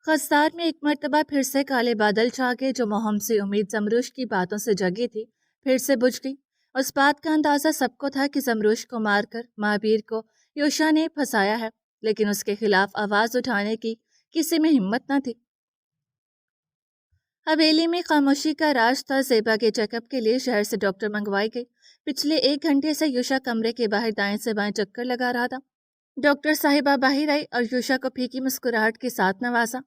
خستار میں ایک مرتبہ پھر سے کالے بادل چھا گئے. جو مہم سے امید زمروش کی باتوں سے جگی تھی پھر سے بجھ گئی. اس بات کا اندازہ سب کو تھا کہ زمروش کو مار کر مہابیر کو یوشا نے پھنسایا ہے، لیکن اس کے خلاف آواز اٹھانے کی کسی میں ہمت نہ تھی. حویلی میں خاموشی کا راج تھا. زیبا کے چیک اپ کے لیے شہر سے ڈاکٹر منگوائی گئی. پچھلے 1 گھنٹے سے یوشا کمرے کے باہر دائیں سے بائیں چکر لگا رہا تھا. ڈاکٹر صاحبہ باہر آئی اور یوشا کو پھیکی مسکراہٹ کے ساتھ نوازا.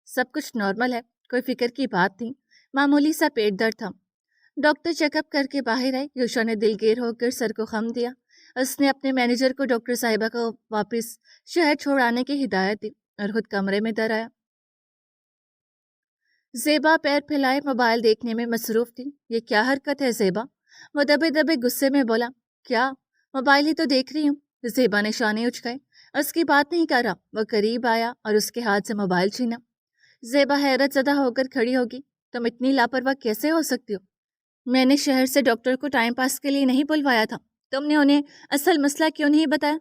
سب کچھ نارمل ہے، کوئی فکر کی بات نہیں، معمولی سا پیٹ درد تھا. ڈاکٹر چیک اپ کر کے باہر آئی. یوشا نے دلگیر ہو کر سر کو خم دیا. اس نے اپنے مینیجر کو ڈاکٹر صاحبہ کو واپس شہر چھوڑ آنے کی ہدایت دی اور خود کمرے میں در آیا. زیبا پیر پھیلائے موبائل دیکھنے میں مصروف تھی. یہ کیا حرکت ہے زیبا؟ وہ دبے دبے غصے میں بولا. کیا؟ موبائل ہی تو دیکھ رہی ہوں. زیبا نے شانے اچکائے. اس کی بات نہیں کر رہا. وہ قریب آیا اور اس کے ہاتھ سے موبائل چھینا. زیبا حیرت زدہ ہو کر کھڑی ہوگی. تم اتنی لاپرواہ کیسے ہو سکتی ہو؟ میں نے شہر سے ڈاکٹر کو ٹائم پاس کے لیے نہیں بلوایا تھا. تم نے انہیں اصل مسئلہ کیوں نہیں بتایا؟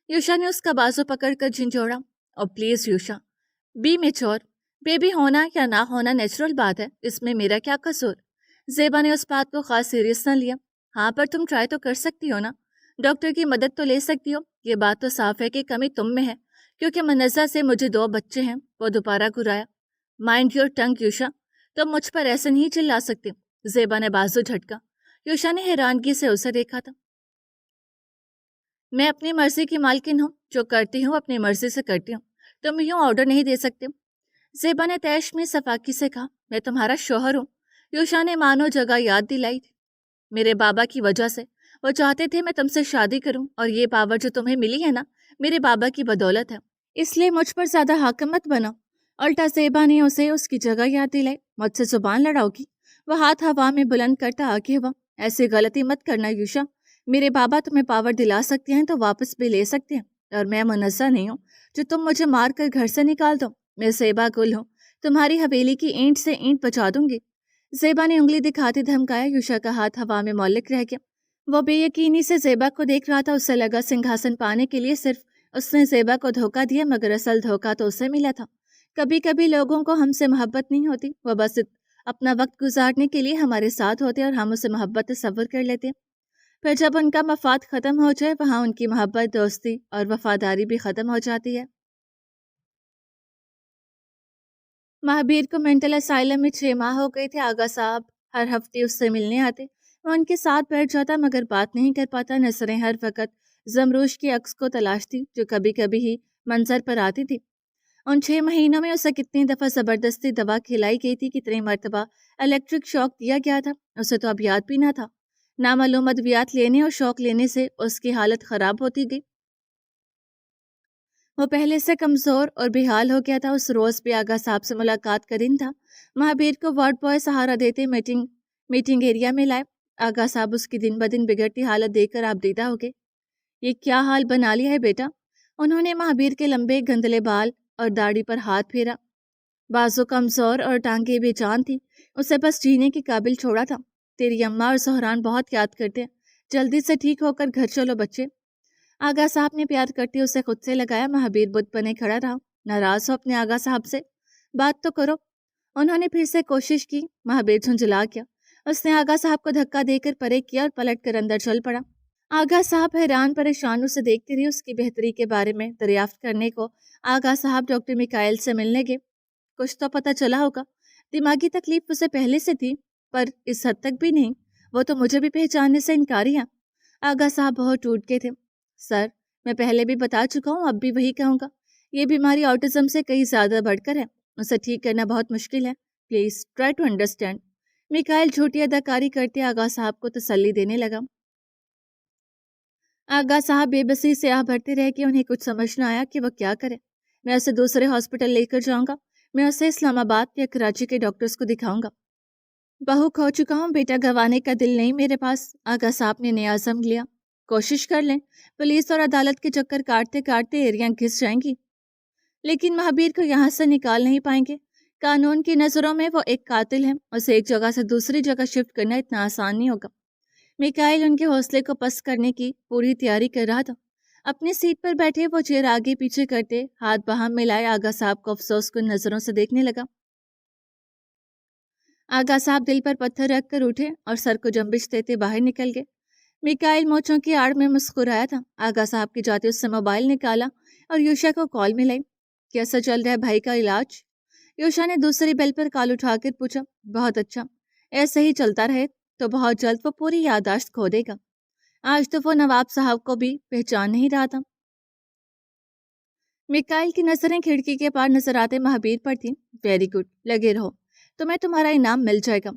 یوشا نے اس کا بازو پکڑ کر جھنجھوڑا. اور please Yusha, be mature. Baby ہونا یا نہ ہونا نیچرل بات ہے، اس میں میرا کیا قصور؟ زیبا نے اس بات کو خاص سیریس نہ لیا. ہاں، پر تم ٹرائی تو کر سکتی ہو نا، ڈاکٹر کی مدد تو لے سکتی ہو. یہ بات تو صاف ہے کہ کمی تم میں ہے، کیونکہ منزہ سے مجھے 2 بچے ہیں. وہ دوبارہ گرایا. مائنڈ یور ٹنگ یوشا، تم مجھ پر ایسے نہیں چلا سکتے. زیبا نے بازو جھٹکا. یوشا نے حیرانگی سے اسے دیکھا تھا. میں اپنی مرضی کی مالکن ہوں، جو کرتی ہوں اپنی مرضی سے کرتی ہوں. تم یوں آرڈر نہیں دے سکتے. زیبا نے تیش میں صفاقی سے کہا. میں تمہارا شوہر ہوں. یوشا نے مانو جگہ یاد دلائی. میرے بابا کی وجہ سے وہ چاہتے تھے میں تم سے شادی کروں، اور یہ پاور جو تمہیں ملی ہے نا، میرے بابا کی بدولت ہے. اس لیے مجھ پر زیادہ حاکم مت بنو. الٹا زیبا نے اسے اس کی جگہ یاد دلائی. مجھ سے زبان لڑاؤ گی؟ وہ ہاتھ ہوا میں بلند کرتا آگے ہوا. ایسی غلطی مت کرنا یوشا. میرے بابا تمہیں پاور دلا سکتے ہیں تو واپس بھی لے سکتے ہیں، اور میں منزہ نہیں ہوں جو تم مجھے مار کر گھر سے نکال دو. میں زیبا گل ہوں، تمہاری حویلی کی اینٹ سے اینٹ بچا دوں گی. زیبا نے انگلی دکھاتے دھمکایا. یوشا کا ہاتھ ہوا میں معلق رہ گیا. وہ بے یقینی سے زیبا کو دیکھ رہا تھا. اسے لگا سنگھاسن پانے کے لیے صرف اس نے زیبا کو دھوکہ دیا، مگر اصل دھوکہ تو اسے ملا تھا. کبھی کبھی لوگوں کو ہم سے محبت نہیں ہوتی، وہ بس اپنا وقت گزارنے کے لیے ہمارے ساتھ ہوتے اور ہم اسے محبت تصور کر لیتے. پھر جب ان کا مفاد ختم ہو جائے، وہاں ان کی محبت، دوستی اور وفاداری بھی ختم ہو جاتی ہے. مہابیر کو مینٹل اسائلم میں 6 ماہ ہو گئے تھے. آغا صاحب ہر ہفتے اس سے ملنے آتے. وہ ان کے ساتھ بیٹھ جاتا، مگر بات نہیں کر پاتا. نظریں ہر وقت زمروش کے عکس کو تلاشتی، جو کبھی کبھی ہی منظر پر آتی تھی. ان 6 مہینوں میں اسے کتنی دفعہ زبردستی دوا کھلائی گئی تھی، کتنی مرتبہ الیکٹرک شاک دیا گیا تھا، اسے تو اب یاد بھی نہ تھا. نامعلوم ادویات لینے اور شوق لینے سے اس کی حالت خراب ہوتی گئی. وہ پہلے سے کمزور اور بے حال ہو گیا تھا. اس روز بھی آغا صاحب سے ملاقات کا دن تھا. مہابیر کو وارڈ بوائے سہارا دیتے میٹنگ ایریا میں لائے. آغا صاحب اس کی دن بدن بگڑتی حالت دیکھ کر آپ دیدہ ہو گئے. یہ کیا حال بنا لیا ہے بیٹا؟ انہوں نے مہابیر کے لمبے گندلے بال اور داڑھی پر ہاتھ پھیرا. بازو کمزور اور ٹانگیں بے جان تھی. اسے بس جینے کے قابل چھوڑا تھا. تیری اماں اور زہران بہت یاد کرتے ہیں. جلدی سے ٹھیک ہو کر گھر چلو بچے. آغا صاحب نے پیار کرتے اسے خود سے لگایا. مہابیر بت بنے کھڑا رہا. ناراض ہو اپنے آغا صاحب سے؟ بات تو کرو. انہوں نے پھر سے کوشش کی. مہابیر جھنجھلا گیا. اس نے آغا صاحب کو دھکا دے کر پرے کیا اور پلٹ کر اندر چل پڑا. آغا صاحب حیران پریشان اسے دیکھتے رہے. اس کی بہتری کے بارے میں دریافت کرنے کو آغا صاحب ڈاکٹر میکائل سے ملنے گئے. کچھ تو پتہ چلا ہوگا. دماغی تکلیف اسے پہلے سے تھی، پر اس حد تک بھی نہیں. وہ تو مجھے بھی پہچاننے سے انکاری ہے. آغا صاحب بہت ٹوٹ گئے تھے. سر، میں پہلے بھی بتا چکا ہوں، اب بھی وہی کہوں گا. یہ بیماری آٹزم سے کئی زیادہ بڑھ کر ہے. اسے ٹھیک کرنا بہت مشکل ہے. Please try to understand. Mikail جھوٹی اداکاری کرتے آغا صاحب کو تسلی دینے لگا. آغا صاحب بے بسی سے آہ بھرتے رہ کہ انہیں کچھ سمجھ نہ آیا کہ وہ کیا کرے. میں اسے دوسرے ہاسپٹل لے کر جاؤں گا. میں اسے اسلام آباد یا کراچی کے ڈاکٹرز کو دکھاؤں گا. بہو کھو چکا ہوں، بیٹا گنوانے کا دل نہیں میرے پاس. آغا صاحب نے نیا عزم لیا. کوشش کر لیں. پولیس اور عدالت کے چکر کاٹتے کاٹتے ایریاں گھس جائیں گی، لیکن مہابیر کو یہاں سے نکال نہیں پائیں گے. قانون کی نظروں میں وہ ایک قاتل ہے. اسے ایک جگہ سے دوسری جگہ شفٹ کرنا اتنا آسان نہیں ہوگا. میکائل ان کے حوصلے کو پست کرنے کی پوری تیاری کر رہا تھا. اپنی سیٹ پر بیٹھے وہ چیئر آگے پیچھے کرتے ہاتھ باہم ملائے آغا صاحب کو افسوس کن نظروں سے دیکھنے لگا۔ آغا صاحب دل پر پتھر رکھ کر اٹھے اور سر کو جنبش دیتے باہر نکل گئے۔ میکائل موچوں کی آڑ میں مسکرایا تھا۔ آغا صاحب کی جاتے اس سے موبائل نکالا اور یوشا کو کال ملائی۔ کیسا چل رہا ہے بھائی کا علاج؟ یوشا نے دوسری بیل پر کال اٹھا کر پوچھا۔ بہت اچھا، ایسے ہی چلتا رہے تو بہت جلد وہ پوری یادداشت کھو دے گا۔ آج تو وہ نواب صاحب کو بھی پہچان نہیں رہا تھا۔ میکائل کی نظریں کھڑکی کے پار نظر آتے مہابیر پر تھیں۔ ویری گڈ، لگے رہو، تمہیں تمہارا انعام مل جائے گا۔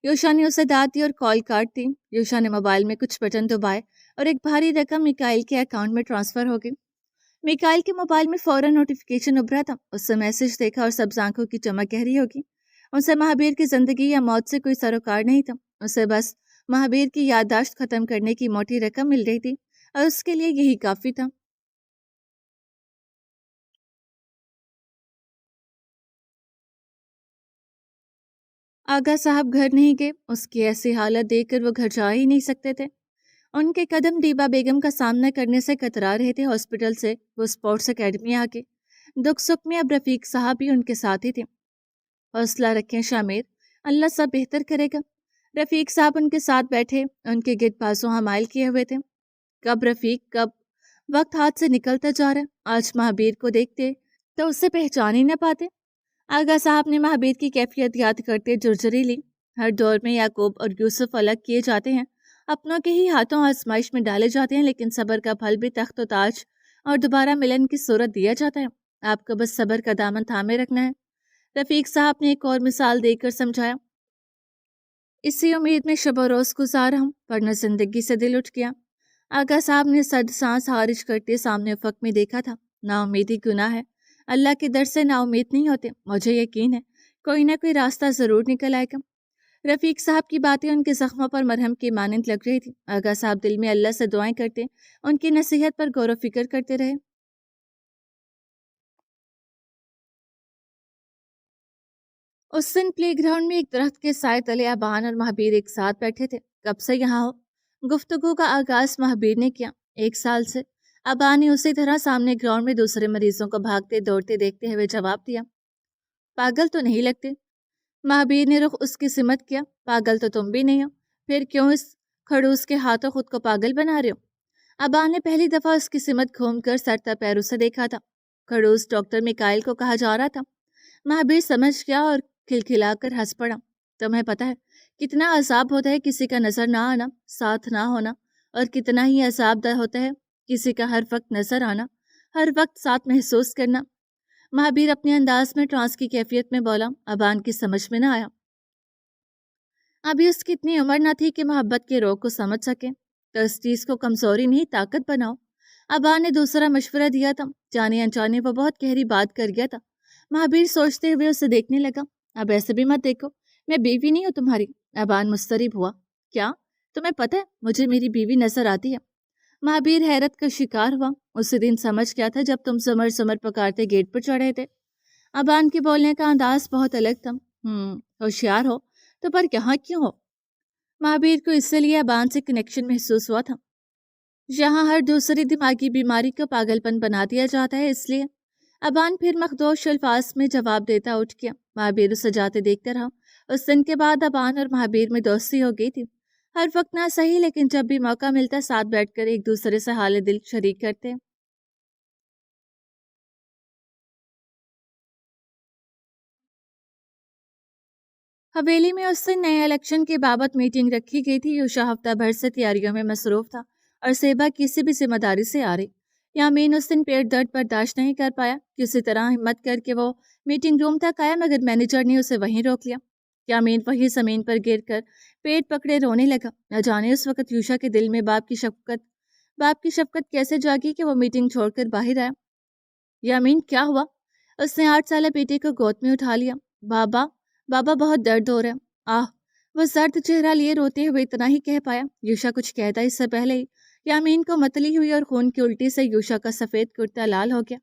یوشا نے اسے داد دی اور کال کاٹ دی۔ یوشا نے موبائل میں کچھ بٹن دبائے اور ایک بھاری رقم میکائل کے اکاؤنٹ میں ٹرانسفر ہو گئی۔ میکائل کے موبائل میں فوراً نوٹیفیکیشن ابھرا تھا۔ اس سے میسج دیکھا اور سبز آنکھوں کی چمک گہری ہوگی۔ اسے مہابیر کی زندگی یا موت سے کوئی سروکار نہیں تھا۔ اسے بس مہابیر کی یادداشت ختم کرنے کی موٹی رقم مل رہی تھی اور اس کے لیے یہی کافی تھا۔ آغا صاحب گھر نہیں گئے۔ اس کی ایسی حالت دیکھ کر وہ گھر جا ہی نہیں سکتے تھے۔ ان کے قدم دیبا بیگم کا سامنا کرنے سے کترا رہے تھے۔ ہاسپٹل سے وہ اسپورٹس اکیڈمی آ کے دکھ سکھ میں اب رفیق صاحب بھی ان کے ساتھ ہی تھے۔ حوصلہ رکھیں شامیر، اللہ سب بہتر کرے گا۔ رفیق صاحب ان کے ساتھ بیٹھے ان کے گرد بازو حمائل کیے ہوئے تھے۔ کب رفیق، کب وقت ہاتھ سے نکلتا جا رہا ہے۔ آج مہابیر کو دیکھتے تو اسے پہچان ہی نہ پاتے۔ آغا صاحب نے مہابیر کی کیفیت یاد کرتے جرجری لی۔ ہر دور میں یعقوب اور یوسف الگ کیے جاتے ہیں، اپنوں کے ہی ہاتھوں آزمائش میں ڈالے جاتے ہیں، لیکن صبر کا پھل بھی تخت و تاج اور دوبارہ ملن کی صورت دیا جاتا ہے۔ آپ کو بس صبر کا دامن تھامے رکھنا ہے۔ رفیق صاحب نے ایک اور مثال دے کر سمجھایا۔ اسی امید میں شب و روز گزارا ہوں، ورنہ زندگی سے دل اٹھ گیا۔ آغا صاحب نے سرد سانس خارج کرتے سامنے افق میں دیکھا تھا۔ نا امیدی گناہ ہے، اللہ کے در سے نا امید نہیں ہوتے۔ مجھے یقین ہے کوئی نہ کوئی راستہ ضرور نکل آئے گا۔ رفیق صاحب کی باتیں ان کے زخموں پر مرہم کی مانند لگ رہی تھی۔ آغا صاحب دل میں اللہ سے دعائیں کرتے، ان کی نصیحت پر غور و فکر کرتے رہے۔ اس دن پلے گراؤنڈ میں ایک درخت کے سائے تلے ابان اور مہابیر ایک ساتھ بیٹھے تھے۔ کب سے یہاں ہو؟ گفتگو کا آغاز مہابیر نے کیا۔ 1 سال سے۔ ابان نے اسی طرح سامنے گراؤنڈ میں دوسرے مریضوں کو بھاگتے دوڑتے دیکھتے ہوئے جواب دیا۔ پاگل تو نہیں لگتے؟ مہابیر نے رخ اس کی سمت کیا۔ پاگل تو تم بھی نہیں ہو، پھر کیوں اس کھڑوس کے ہاتھوں خود کو پاگل بنا رہے ہو؟ ابان نے پہلی دفعہ اس کی سمت گھوم کر سر تا پیر اسے دیکھا تھا۔ کھڑوس ڈاکٹر میکائل کو کہا جا رہا تھا۔ مہابیر سمجھ گیا اور کھلکھلا کر ہنس پڑا۔ تمہیں پتہ ہے کتنا عذاب ہوتا ہے کسی کا نظر نہ آنا، ساتھ نہ ہونا، اور کتنا ہی عذاب دہ ہوتا ہے کسی کا ہر وقت نظر آنا، ہر وقت ساتھ محسوس کرنا۔ مہابیر اپنے انداز میں ٹرانس کی کیفیت میں بولا۔ ابان کی سمجھ میں نہ آیا۔ ابھی اس کی اتنی عمر نہ تھی کہ محبت کے روگ کو سمجھ سکے، تو اس چیز کو کمزوری نہیں طاقت بناؤ۔ ابان نے دوسرا مشورہ دیا تھا۔ جانے انجانے وہ بہت گہری بات کر گیا تھا۔ مہابیر سوچتے ہوئے اسے دیکھنے لگا۔ اب ایسے بھی مت دیکھو، میں بیوی نہیں ہوں تمہاری۔ ابان مضطرب ہوا۔ کیا تمہیں پتہ ہے مجھے میری بیوی نظر آتی ہے؟ مہابیر حیرت کا شکار ہوا۔ اسی دن سمجھ گیا تھا جب تم زمر زمر پکارتے گیٹ پر چڑھے تھے۔ ابان کے بولنے کا انداز بہت الگ تھا۔ ہوشیار ہو تو پر یہاں کیوں ہو؟ مہابیر کو اس لیے ابان سے کنیکشن محسوس ہوا تھا۔ یہاں ہر دوسری دماغی بیماری کو پاگل پن بنا دیا جاتا ہے، اس لیے۔ ابان پھر مخدوش الفاظ میں جواب دیتا اٹھ گیا۔ مہابیر اسے جاتے دیکھتے رہا۔ اس دن کے بعد ابان اور مہابیر میں دوستی ہو گئی تھی۔ ہر وقت نہ صحیح، لیکن جب بھی موقع ملتا ساتھ بیٹھ کر ایک دوسرے سے حال دل شریک کرتے۔ حویلی میں اس دن نئے الیکشن کے بابت میٹنگ رکھی گئی تھی۔ یوشا ہفتہ بھر سے تیاریوں میں مصروف تھا اور سیبا کسی بھی ذمہ داری سے آ رہی۔ یامین اس دن پیٹ درد برداشت نہیں کر پایا۔ کسی طرح ہمت کر کے وہ میٹنگ روم تک آیا، مگر مینیجر نے اسے وہیں روک لیا۔ یامین وہی زمین پر گر کر پیٹ پکڑے رونے لگا۔ نہ جانے اس وقت یوشا کے دل میں باپ کی شفقت کیسے جاگی کہ وہ میٹنگ چھوڑ کر باہر آیا۔ یامین کیا ہوا؟ اس نے 8 سالہ بیٹے کو گود میں اٹھا لیا۔ بابا بابا بہت درد ہو رہا ہے۔ آہ، وہ زرد چہرہ لیے روتے ہوئے اتنا ہی کہہ پایا۔ یوشا کچھ کہتا اس سے پہلے ہی یامین کو متلی ہوئی اور خون کی الٹی سے یوشا کا سفید کرتا لال ہو گیا۔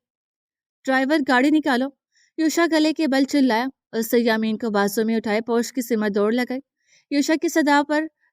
ڈرائیور گاڑی نکالو، یوشا گلے کے بل چلایا۔ اس سے یامین کو بازو میں اٹھائے پوش کی سمت دوڑ لگائی۔ یوشا کی صدا پر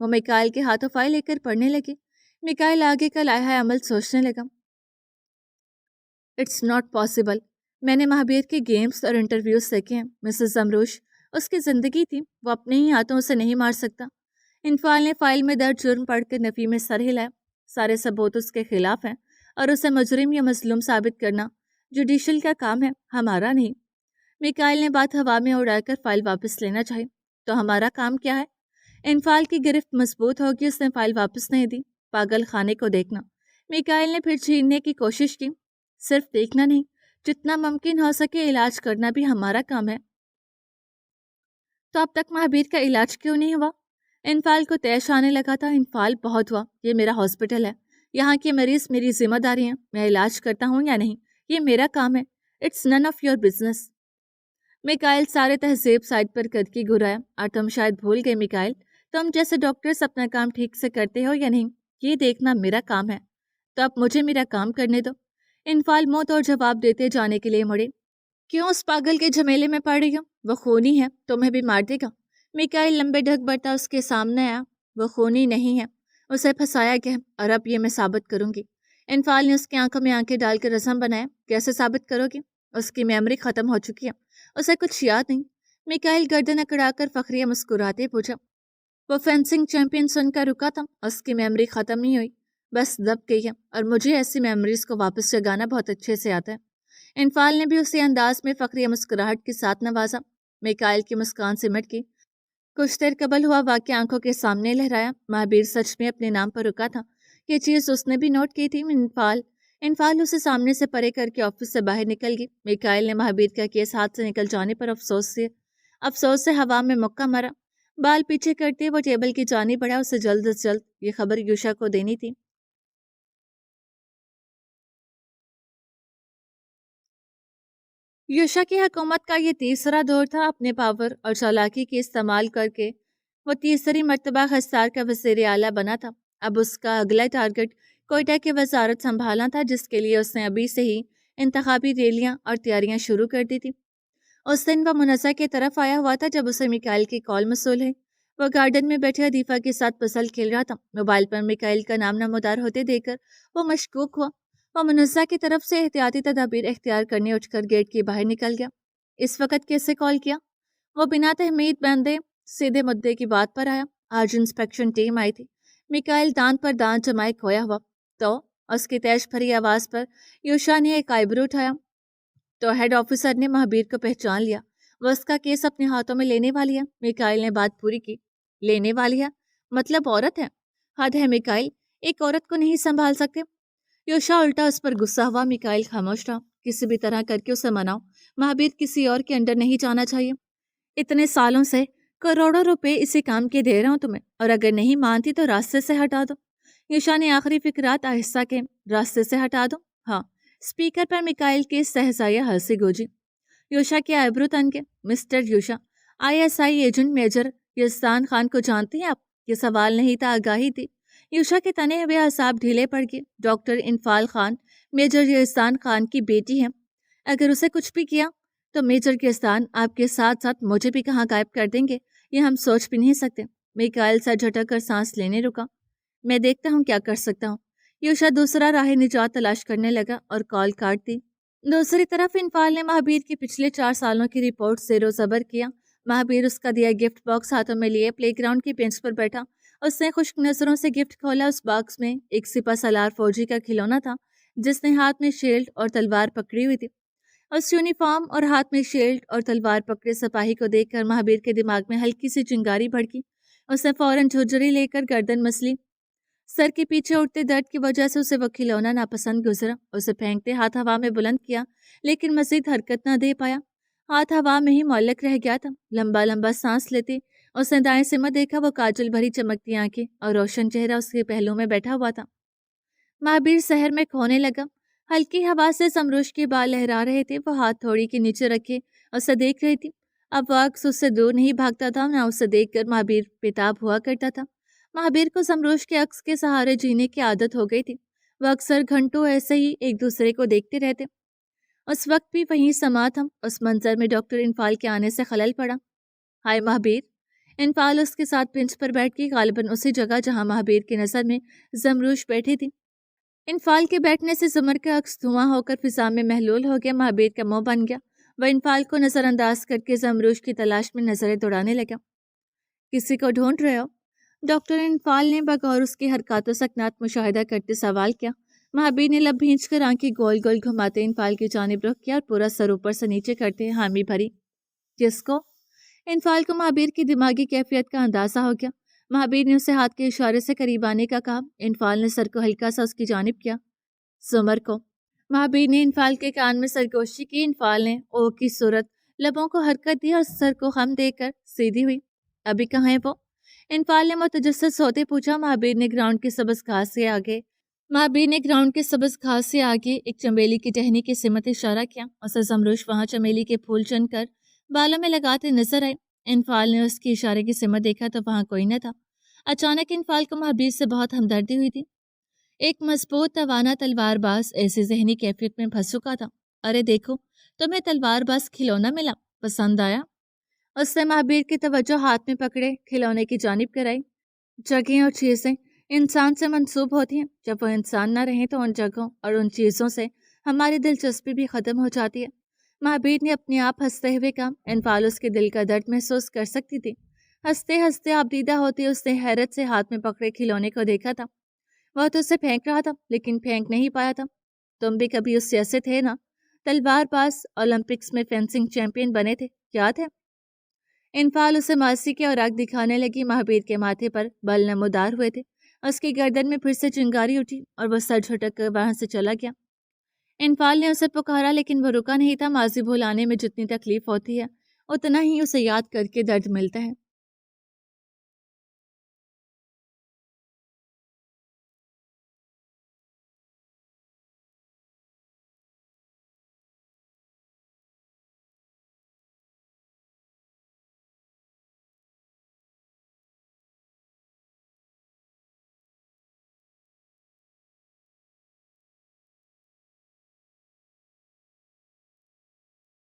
وہ میکائل کے ہاتھوں فائل لے کر پڑھنے لگی۔ میکائل آگے کا لائحہ عمل سوچنے لگا۔ اٹس ناٹ پاسبل، میں نے مہابیر کے گیمز اور انٹرویوز دیکھے ہیں۔ مسز زمروش اس کی زندگی تھی، وہ اپنے ہی ہاتھوں اسے نہیں مار سکتا۔ انفال نے فائل میں درج جرم پڑھ کر نفی میں سر ہلایا۔ سارے ثبوت اس کے خلاف ہیں اور اسے مجرم یا مظلوم ثابت کرنا جوڈیشل کا کام ہے، ہمارا نہیں۔ میکائل نے بات ہوا میں اڑا کر فائل واپس لینا چاہی۔ تو ہمارا کام کیا ہے؟ انفال کی گرفت مضبوط ہوگی، اس نے فائل واپس نہیں دی۔ پاگل خانے کو دیکھنا۔ میکائل نے پھر چھیننے کی کوشش کی۔ صرف دیکھنا نہیں، جتنا ممکن ہو سکے علاج کرنا بھی ہمارا کام ہے۔ تو اب تک مہابیر کا علاج کیوں نہیں ہوا؟ انفال کو طیش آنے لگا تھا۔ انفال بہت ہوا، یہ میرا ہاسپٹل ہے، یہاں کے مریض میری ذمہ داری ہیں، میں علاج کرتا ہوں یا نہیں یہ میرا کام ہے۔ It's none of your business. Mikail سارے تہذیب سائڈ پر کر کے گھرایا۔ اور تم شاید بھول گئے میکائل، تم جیسے ڈاکٹرز اپنا کام ٹھیک سے کرتے ہو یا نہیں یہ دیکھنا میرا کام ہے۔ تو اب مجھے میرا کام کرنے دو۔ انفال منہ توڑ جواب دیتے جانے کے لیے مڑی۔ کیوں اس پاگل کے جھمیلے میں پڑ رہی ہو؟ وہ خونی ہے، تمہیں بھی مار دے گا۔ میکائل لمبے ڈھک بڑھتا اس کے سامنے آیا۔ وہ خونی نہیں ہے، اسے پھنسایا گیا اور اب یہ میں ثابت کروں گی۔ انفال نے اس کی آنکھوں میں آنکھیں ڈال کر رسم بنایا۔ کیسے ثابت کرو گی؟ اس کی میموری ختم ہو چکی ہے، اسے کچھ یاد نہیں۔ میکائل گردن اکڑا کر فخریہ مسکراتے پوچھا۔ وہ فینسنگ چیمپئن سن کر رکا تھا، اس کی میموری ختم نہیں ہوئی، بس دب گئی ہے، اور مجھے ایسی میموریز کو واپس جگانا بہت اچھے سے آتا ہے۔ انفال نے بھی اسی انداز میں فخریہ مسکراہٹ کے ساتھ نوازا۔ میکائل کی مسکان سمٹ گئی۔ کچھ دیر قبل ہوا واقعہ آنکھوں کے سامنے لہرایا۔ مہابیر سچ میں اپنے نام پر رکا تھا، یہ چیز اس نے بھی نوٹ کی تھی۔ انفال اسے سامنے سے پرے کر کے آفس سے باہر نکل گئی۔ میکائل نے مہابیر کا کیس ہاتھ سے نکل جانے پر افسوس سے ہوا میں مکہ مارا۔ بال پیچھے کرتے وہ ٹیبل کی جانب بڑھا۔ اسے جلد از جلد یہ خبر یوشا کو دینی تھی۔ یوشا کی حکومت کا یہ تیسرا دور تھا۔ اپنے پاور اور چالاکی کے استعمال کر کے وہ تیسری مرتبہ خستار کا وزیر اعلیٰ بنا تھا۔ اب اس کا اگلا ٹارگٹ کوئٹہ کی وزارت سنبھالنا تھا، جس کے لیے اس نے ابھی سے ہی انتخابی ریلیاں اور تیاریاں شروع کر دی تھی۔ اس دن وہ منزہ کی طرف آیا ہوا تھا جب اسے میکائل کی کال موصول ہوئی۔ وہ گارڈن میں بیٹھے عدیفہ کے ساتھ پزل کھیل رہا تھا۔ موبائل پر میکائل کا نام نمودار ہوتے دیکھ کر وہ مشکوک ہوا۔ وہ منزہ کی طرف سے احتیاطی تدابیر اختیار کرنے اٹھ کر گیٹ کے باہر نکل گیا۔ اس وقت کیسے کال کیا؟ وہ بنا تہمید بندے سیدھے مدعے کی بات پر آیا۔ آج انسپیکشن ٹیم آئی تھی۔ میکائل دانت پر دانت جمائے کھویا ہوا۔ تو اس کی تیش بھری آواز پر یوشا نے ایک آئیبرو اٹھایا۔ تو ہیڈ آفیسر نے مہابیر کو پہچان لیا، وہ اس کا کیس اپنے ہاتھوں میں لینے والی ہے۔ میکائل نے بات پوری کی۔ لینے والی ہے مطلب عورت ہے؟ حد ہے میکائل، ایک عورت کو نہیں سنبھال سکتے؟ یوشا الٹا اس پر غصہ ہوا۔ میکائل خاموش رہا۔ کسی بھی طرح کر کے اسے مناؤ، مہابیر کسی اور کے انڈر نہیں جانا چاہیے۔ اتنے سالوں سے کروڑوں روپے اسی کام کے دے رہا ہوں تمہیں، اور اگر نہیں مانتی تو راستے سے ہٹا دو۔ یوشا نے آخری فکرات آہستہ کے راستے سے ہٹا دو؟ ہاں۔ اسپیکر پر میکائل کی استہزائیہ ہنسی گونجی۔ یوشا کے آئیبرو تن کے۔ Mister Yusha, ISI agent major Yazdan Khan کو جانتے ہیں آپ؟ یہ سوال نہیں تھا، آگاہی تھی۔ یوشا کے تنے ہوئے اعصاب ڈھیلے پڑ گئے۔ ڈاکٹر انفال خان میجر یزدان خان کی بیٹی ہیں، اگر اسے کچھ بھی کیا تو میجر یزدان آپ کے ساتھ ساتھ مجھے بھی کہاں غائب کر دیں گے، یہ ہم سوچ بھی نہیں سکتے۔ میکائل سر جھٹک کر سانس لینے رکا۔ میں دیکھتا ہوں کیا کر سکتا ہوں۔ یوشا دوسرا راہ نجات تلاش کرنے لگا اور کال کاٹ دی۔ دوسری طرف انفال نے مہابیر کی پچھلے 4 سالوں کی رپورٹ زیر و زبر کیا۔ مہابیر اس کا دیا گفٹ باکس ہاتھوں میں لیے پلے گراؤنڈ کی بینچ پر بیٹھا۔ اس نے خشک نظروں سے گفٹ کھولا۔ اس باکس میں ایک سپہ سالار فوجی کا کھلونا تھا، جس نے ہاتھ میں شیلڈ اور تلوار پکڑی ہوئی تھی۔ اس یونیفارم اور ہاتھ میں شیلڈ اور تلوار پکڑے سپاہی کو دیکھ کر مہابیر کے دماغ میں ہلکی سی چنگاری بھڑکی۔ اس نے فوراً جھجری لے کر گردن مسلی۔ سر کے پیچھے اٹھتے درد کی وجہ سے اسے وہ کھلونا ناپسند گزرا۔ اسے پھینکتے ہاتھ ہوا میں بلند کیا، لیکن مزید حرکت نہ دے پایا۔ ہاتھ ہوا میں ہی معلق رہ گیا تھا۔ لمبا لمبا سانس لیتے اس نے دائیں سمت دیکھا۔ وہ کاجل بھری چمکتی آنکھیں اور روشن چہرہ اس کے پہلو میں بیٹھا ہوا تھا۔ مہابیر سحر میں کھونے لگا۔ ہلکی ہوا سے سمروش کے بال لہرا رہے تھے۔ وہ ہاتھ تھوڑی کے نیچے رکھے اسے دیکھ رہی تھی۔ اب وہ عکس اس سے دور نہیں بھاگتا تھا، نہ اسے دیکھ کر مہابیر بےتاب ہوا کرتا تھا۔ مہابیر کو سمروش کے عکس کے سہارے جینے کی عادت ہو گئی تھی۔ وہ اکثر گھنٹوں ایسے ہی ایک دوسرے کو دیکھتے رہتے۔ اس وقت بھی وہیں سما تھا۔ اس منظر میں ڈاکٹر انفال کے آنے سے خلل پڑا۔ ہائے مہابیر، انفال اس کے ساتھ بینچ پر بیٹھ کے غالباً اسی جگہ جہاں مہابیر کی نظر میں زمروش بیٹھی تھی۔ انفال کے بیٹھنے سے زمر کا عکس دھواں ہو کر فضا میں محلول ہو گیا۔ مہابیر کا منہ بن گیا۔ وہ انفال کو نظر انداز کر کے زمروش کی تلاش میں نظریں دوڑانے لگا۔ کسی کو ڈھونڈ رہے ہو؟ ڈاکٹر انفال نے بغور اس کی حرکات و سکنات مشاہدہ کرتے سوال کیا۔ مہابیر نے لب بھینچ کر آنکھیں گول گول گھماتے انفال کی جانب رخ کیا اور پورا سر اوپر سے نیچے کرتے حامی بھری۔ جس کو؟ انفال کو مہابیر کی دماغی کیفیت کا اندازہ ہو گیا۔ مہابیر نے اسے ہاتھ کے اشارے سے قریب آنے کا کہا۔ انفال نے سر کو ہلکا سا اس کی جانب کیا۔ زمر کو؟ مہابیر نے انفال کے کان میں سرگوشی کی۔ انفال نے او کی صورت لبوں کو حرکت دی اور سر کو خم دے کر سیدھی ہوئی۔ ابھی کہاں ہے وہ؟ انفال نے متجسس ہوتے پوچھا۔ مہابیر نے گراؤنڈ کے سبز گھاس سے آگے ایک چمیلی کی ٹہنی کی سمت اشارہ کیا۔ اسے زمروش وہاں چمیلی کے پھول چن کر بالوں میں لگاتے نظر آئے۔ انفال نے اس کی اشارے کی سمت دیکھا تو وہاں کوئی نہ تھا۔ اچانک انفال کو مہابیر سے بہت ہمدردی ہوئی تھی۔ ایک مضبوط توانا تلوار باز ایسی ذہنی کیفیت میں پھنس چکا تھا۔ ارے دیکھو، تمہیں تلوار باز کھلونا ملا، پسند آیا؟ اس نے مہابیر کی توجہ ہاتھ میں پکڑے کھلونے کی جانب کرائی۔ جگہیں اور چیزیں انسان سے منسوب ہوتی ہیں۔ جب وہ انسان نہ رہیں تو ان جگہوں اور ان چیزوں سے ہماری دلچسپی بھی ختم ہو جاتی ہے۔ مہابیر نے اپنے آپ ہنستے ہوئے کہا۔ انفال اس کے دل کا درد محسوس کر سکتی تھی۔ ہنستے ہنستے آبدیدہ ہوتی اس نے حیرت سے ہاتھ میں پکڑے کھلونے کو دیکھا تھا۔ وہ تو اسے پھینک رہا تھا لیکن پھینک نہیں پایا تھا۔ تم بھی کبھی اس جیسے تھے نا؟ تلوار باز اولمپکس میں فینسنگ چیمپئن بنے تھے، یاد ہے؟ انفال اسے ماسی کے اوراق دکھانے لگی۔ مہابیر کے ماتھے پر بل نمودار ہوئے تھے۔ اس کی گردن میں پھر سے چنگاری اٹھی اور وہ سر جھٹک کر وہاں سے چلا گیا۔ انفال نے اسے پکارا لیکن وہ رکا نہیں تھا۔ ماضی بھلانے میں جتنی تکلیف ہوتی ہے اتنا ہی اسے یاد کر کے درد ملتا ہے۔